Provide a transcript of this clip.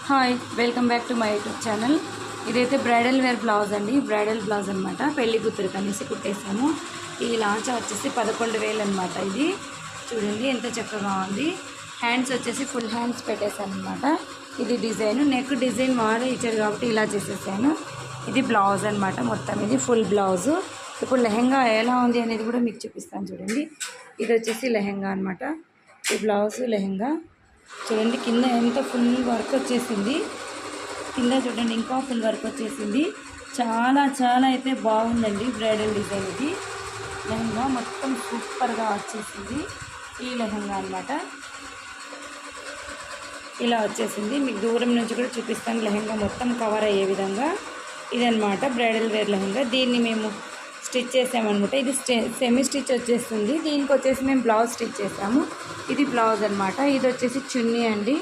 Hi welcome back to my YouTube channel. ఇదైతే bridal wear blouse అండి. Bridal blouse అనమాట. పెళ్లి కూతురికి అనేసి కుట్టేసాము. ఈ లాంచా వచ్చేసి 11,000 అనమాట. ఇది చూడండి ఎంత చక్కగా ఉంది. హ్యాండ్స్ వచ్చేసి ఫుల్ హ్యాండ్స్ పెట్టేశాను అనమాట. ఇది డిజైన్ నెక్ డిజైన్ వారే ఇచ్చారు కాబట్టి ఇలా చేసేసాను. ఇది బ్లౌజ్ అనమాట. మొత్తం ఇది ఫుల్ బ్లౌజు. ఇప్పుడు లెహెంగా ఎలా ఉంది అనేది కూడా మీకు చూపిస్తాను చూడండి. ఇది వచ్చేసి లెహెంగా అనమాట. ఈ బ్లౌజ్ లెహెంగా చూడండి. కింద ఎంత ఫుల్ వర్క్ వచ్చేసింది. కింద చూడండి ఇంకా ఫుల్ వర్క్ వచ్చేసింది. చాలా చాలా అయితే బాగుందండి బ్రైడల్ డిజైన్. ఇది లెహంగా మొత్తం సూపర్గా వచ్చేసింది. ఈ లెహంగా అనమాట ఇలా వచ్చేసింది. మీకు దూరం నుంచి కూడా చూపిస్తాను లెహంగా మొత్తం కవర్ అయ్యే విధంగా. ఇదనమాట బ్రైడల్ వేర్ లెహంగా. దీన్ని మేము స్టిచ్ చేసామన్నమాట. ఇది సెమీ స్టిచ్ వచ్చేస్తుంది. దీనికి వచ్చేసి మేము బ్లౌజ్ స్టిచ్ చేసాము. ఇది బ్లౌజ్ అనమాట. ఇది వచ్చేసి చున్నీ అండి.